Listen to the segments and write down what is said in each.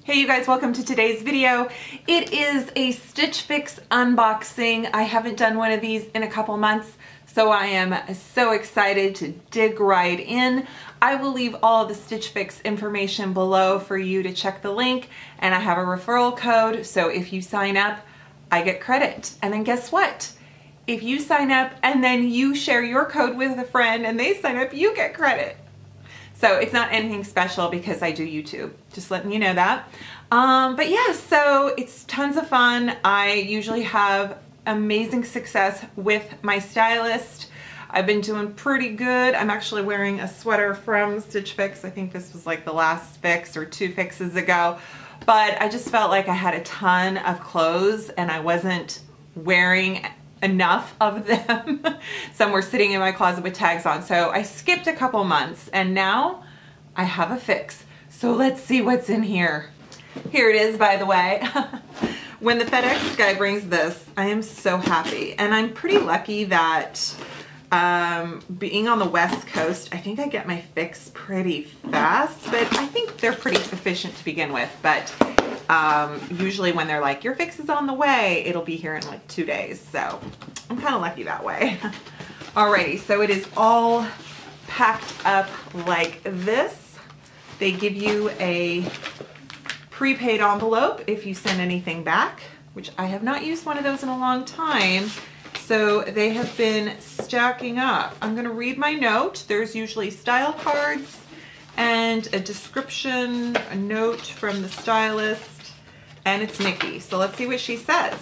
Hey you guys, welcome to today's video. It is a Stitchfix unboxing. I haven't done one of these in a couple months, so I am so excited to dig right in. I will leave all of the Stitchfix information below for you to check the link, and I have a referral code, so if you sign up, I get credit. And then guess what? If you sign up and then you share your code with a friend and they sign up, you get credit. So it's not anything special because I do YouTube, just letting you know that. But yeah, so it's tons of fun. I usually have amazing success with my stylist. I've been doing pretty good. I'm actually wearing a sweater from Stitchfix. I think this was like the last fix or 2 fixes ago. But I just felt like I had a ton of clothes and I wasn't wearing enough of them. Some were sitting in my closet with tags on. So I skipped a couple months and now I have a fix. So let's see what's in here. Here it is, by the way. When the FedEx guy brings this, I am so happy. And I'm pretty lucky that being on the West Coast, I think I get my fix pretty fast, but I think they're pretty efficient to begin with. But usually when they're like, your fix is on the way, it'll be here in like 2 days. So I'm kind of lucky that way. Alrighty, so it is all packed up like this. They give you a prepaid envelope if you send anything back, which I have not used one of those in a long time. So they have been stacking up. I'm gonna read my note. There's usually style cards and a description, a note from the stylist, and it's Nikki. So let's see what she says.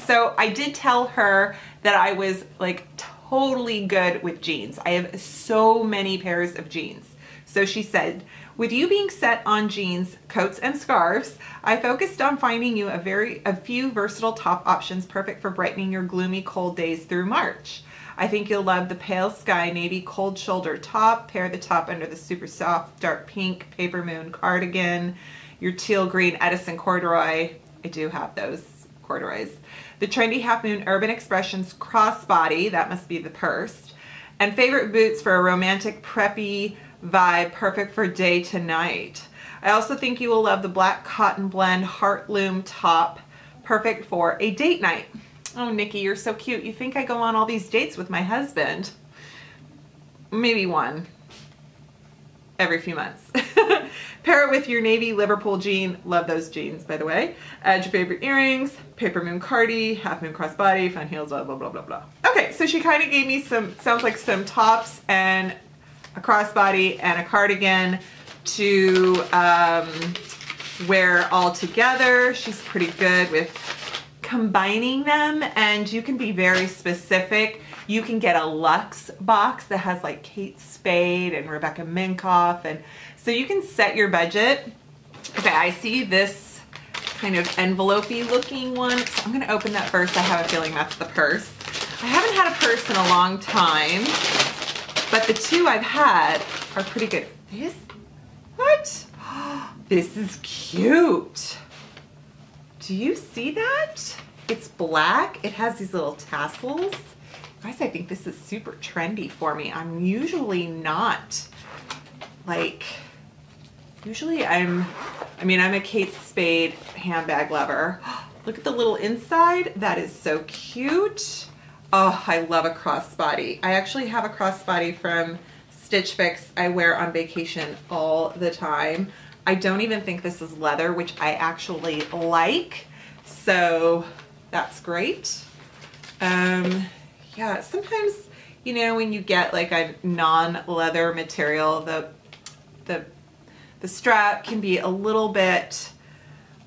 So I did tell her that I was like totally good with jeans. I have so many pairs of jeans. So she said, with you being set on jeans, coats, and scarves, I focused on finding you a few versatile top options perfect for brightening your gloomy cold days through March. I think you'll love the pale sky navy cold shoulder top. Pair the top under the super soft dark pink paper moon cardigan. Your teal green Edison corduroy. I do have those corduroys. The trendy half moon urban expressions crossbody. That must be the purse. And favorite boots for a romantic preppy vibe, perfect for day to night. I also think you will love the black cotton blend heartloom top, perfect for a date night. Oh, Nikki, you're so cute. You think I go on all these dates with my husband? Maybe one every few months. Pair it with your navy Liverpool jean. Love those jeans, by the way. Add your favorite earrings, paper moon cardi, half moon crossbody, fun heels, blah, blah, blah, blah, blah. Okay, so she kind of gave me some, sounds like some tops and a crossbody and a cardigan to wear all together. She's pretty good with combining them, and you can be very specific. You can get a luxe box that has like Kate Spade and Rebecca Minkoff, and so you can set your budget. Okay, I see this kind of envelope-y looking one, so I'm gonna open that first. I have a feeling that's the purse. I haven't had a purse in a long time, but the 2 I've had are pretty good. This, what? This is cute. Do you see that? It's black. It has these little tassels. Guys, I think this is super trendy for me. I'm usually not like, usually I'm a Kate Spade handbag lover. Look at the little inside. That is so cute. Oh, I love a crossbody. I actually have a crossbody from Stitch Fix I wear on vacation all the time. I don't even think this is leather, which I actually like. So that's great. Yeah, sometimes, you know, when you get like a non-leather material, the strap can be a little bit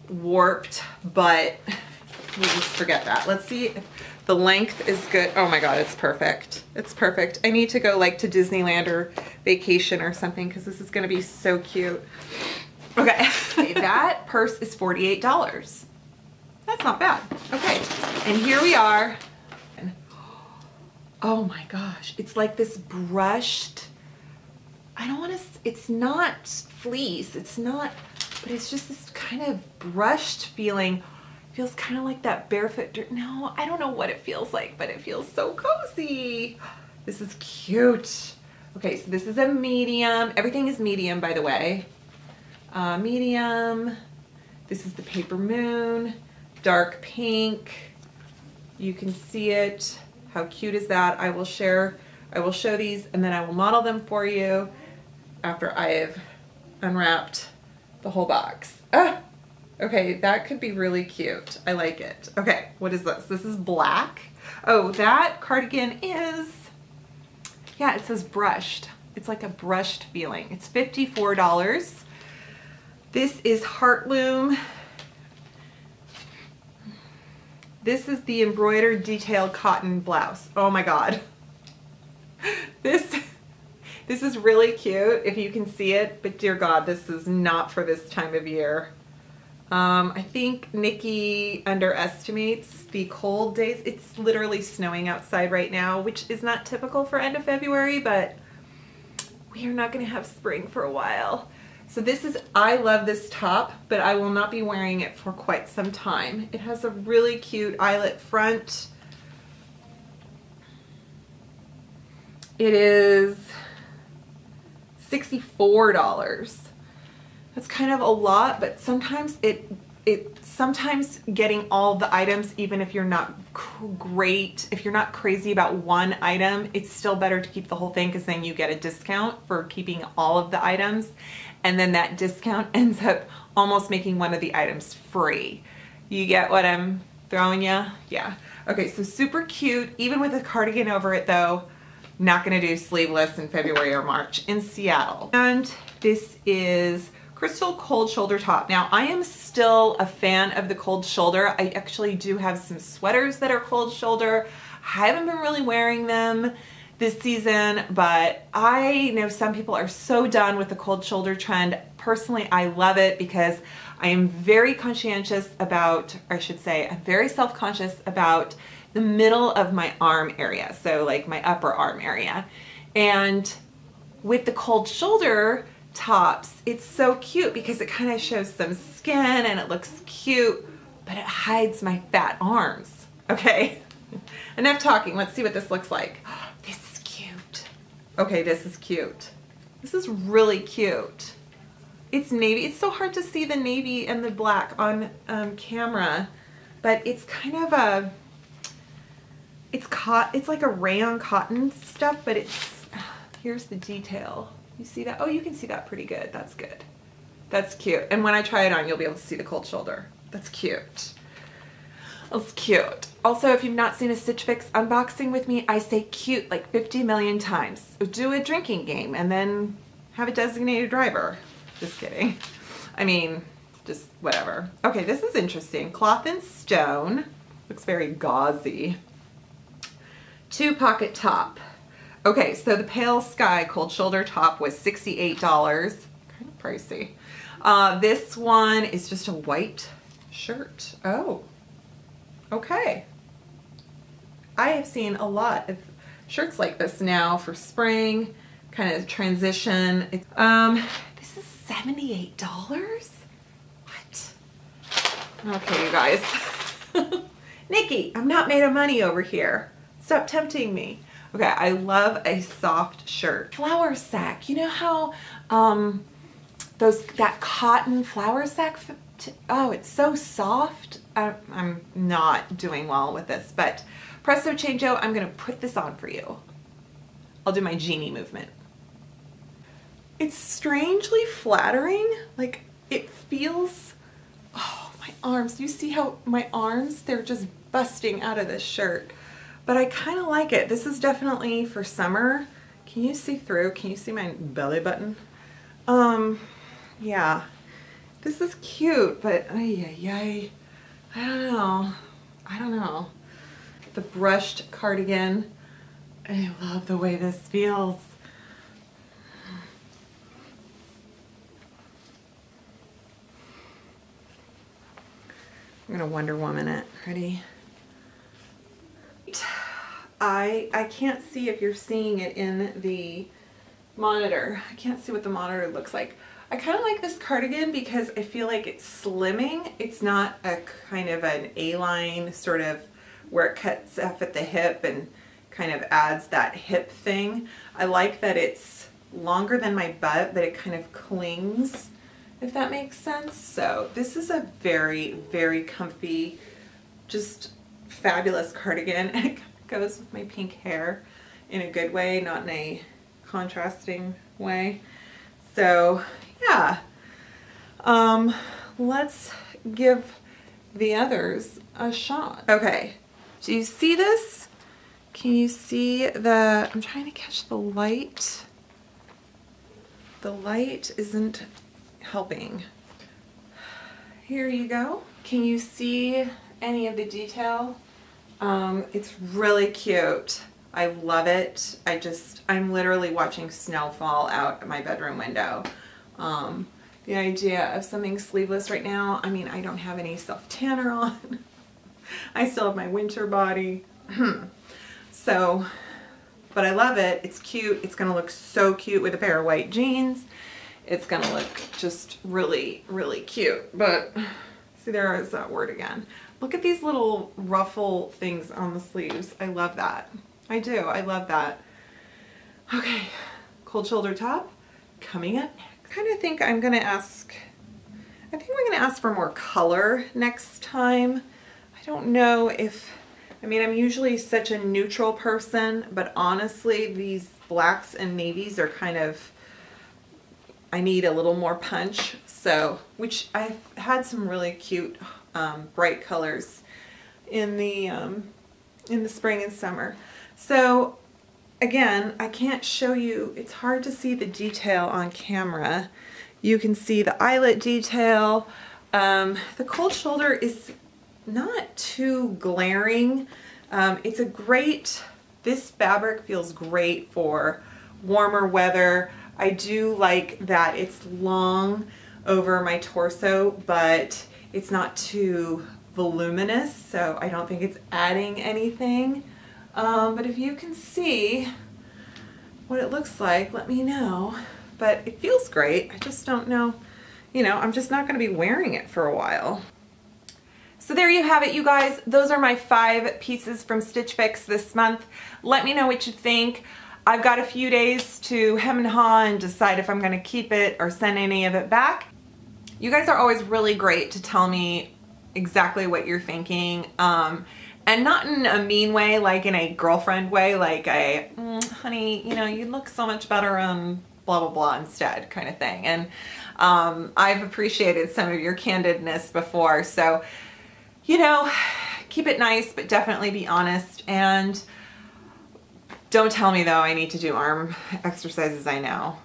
warped, but we'll just forget that. Let's see if the length is good. Oh my God, it's perfect. It's perfect. I need to go like to Disneyland or vacation or something because this is gonna be so cute. Okay, that purse is $48. That's not bad. Okay, and here we are. Oh my gosh, it's like this brushed, I don't want to, it's not fleece, it's not, but it's just this kind of brushed feeling. Feels kind of like that barefoot dirt. No, I don't know what it feels like, but it feels so cozy. This is cute. Okay, so this is a medium. Everything is medium, by the way. Medium. This is the Paper Moon, dark pink. You can see it. How cute is that? I will show these and then I will model them for you after I have unwrapped the whole box. Ah, okay, that could be really cute. I like it. Okay, what is this? This is black. Oh, that cardigan is, yeah, it says brushed. It's like a brushed feeling. It's $54. This is Heartloom. This is the embroidered detailed cotton blouse. Oh my God. This is really cute if you can see it, but dear God, this is not for this time of year. I think Nikki underestimates the cold days. It's literally snowing outside right now, which is not typical for end of February, but we are not going to have spring for a while. So this is, I love this top, but I will not be wearing it for quite some time. It has a really cute eyelet front. It is $64. That's kind of a lot, but sometimes sometimes getting all the items, even if you're not great, if you're not crazy about one item, it's still better to keep the whole thing because then you get a discount for keeping all of the items. And then that discount ends up almost making one of the items free. You get what I'm throwing you? Yeah. Okay, so super cute, even with a cardigan over it though. Not gonna do sleeveless in February or March in Seattle. And this is Crystal Cold Shoulder Top. Now I am still a fan of the cold shoulder. I actually do have some sweaters that are cold shoulder. I haven't been really wearing them this season, but I know some people are so done with the cold shoulder trend. Personally, I love it because I am very conscientious about, or I should say, I'm very self-conscious about the middle of my arm area. So like my upper arm area. And with the cold shoulder tops, it's so cute because it kind of shows some skin and it looks cute, but it hides my fat arms. Okay, enough talking. Let's see what this looks like. This is cute. Okay, this is cute. This is really cute. It's navy. It's so hard to see the navy and the black on camera, but it's kind of a, it's like a rayon cotton stuff, but it's, here's the detail. You see that? Oh, you can see that pretty good. That's good. That's cute. And when I try it on, you'll be able to see the cold shoulder. That's cute. That's cute. Also, if you've not seen a Stitch Fix unboxing with me, I say cute like 50 million times. Do a drinking game and then have a designated driver. Just kidding. I mean, just whatever. Okay, this is interesting. Cloth and stone. Looks very gauzy. 2-pocket top. Okay, so the Pale Sky cold shoulder top was $68. Kind of pricey. This one is just a white shirt. Oh, okay. I have seen a lot of shirts like this now for spring, kind of transition. This is $78? What? Okay, you guys. Nikki, I'm not made of money over here. Stop tempting me. Okay, I love a soft shirt. Flour sack. You know how that cotton flour sack, oh, it's so soft. I'm not doing well with this, but presto changeo, I'm gonna put this on for you. I'll do my genie movement. It's strangely flattering. Like it feels, oh, my arms. You see how my arms, they're just busting out of this shirt. But I kind of like it. This is definitely for summer. Can you see through? Can you see my belly button? Yeah. This is cute, but I don't know. I don't know. The brushed cardigan. I love the way this feels. I'm gonna Wonder Woman it. Ready? I can't see if you're seeing it in the monitor. I can't see what the monitor looks like. I kind of like this cardigan because I feel like it's slimming. It's not a kind of an A-line sort of where it cuts off at the hip and kind of adds that hip thing. I like that it's longer than my butt, but it kind of clings if that makes sense. So this is a very, very comfy, just fabulous cardigan, and it goes with my pink hair in a good way, not in a contrasting way. So yeah, let's give the others a shot. Okay, do you see this? Can you see the, I'm trying to catch the light. The light isn't helping. Here you go. Can you see any of the detail? It's really cute. I love it. I'm literally watching snow fall out my bedroom window. The idea of something sleeveless right now, I mean, I don't have any self-tanner on. I still have my winter body. So, but I love it. It's cute. It's gonna look so cute with a pair of white jeans. It's gonna look just really, really cute. But see, there is that word again. Look at these little ruffle things on the sleeves. I love that. I do. I love that. Okay, cold shoulder top coming up next. I kind of think I'm gonna ask, I think we're gonna ask for more color next time. I don't know if, I mean, I'm usually such a neutral person, but honestly, these blacks and navies are kind of, I need a little more punch. So, which I've had some really cute, bright colors in the spring and summer. So again, I can't show you, it's hard to see the detail on camera. You can see the eyelet detail. The cold shoulder is not too glaring. It's a great, this fabric feels great for warmer weather. I do like that it's long over my torso, but it's not too voluminous, so I don't think it's adding anything. But if you can see what it looks like, let me know. But it feels great. I just don't know, you know, I'm just not gonna be wearing it for a while. So there you have it, you guys. Those are my 5 pieces from Stitchfix this month. Let me know what you think. I've got a few days to hem and haw and decide if I'm gonna keep it or send any of it back. You guys are always really great to tell me exactly what you're thinking. And not in a mean way, like in a girlfriend way, like a, honey, you know, you look so much better on blah, blah, blah instead kind of thing. And I've appreciated some of your candidness before. So, you know, keep it nice, but definitely be honest. And don't tell me though I need to do arm exercises, I know.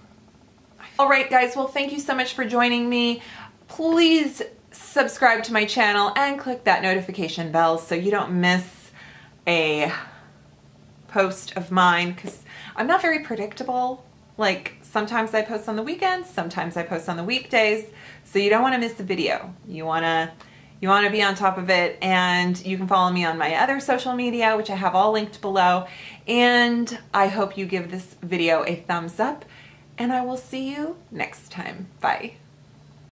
All right, guys, well, thank you so much for joining me. Please subscribe to my channel and click that notification bell so you don't miss a post of mine, because I'm not very predictable. Like, sometimes I post on the weekends, sometimes I post on the weekdays, so you don't want to miss a video. You want to be on top of it, and you can follow me on my other social media, which I have all linked below. And I hope you give this video a thumbs up, and I will see you next time. Bye.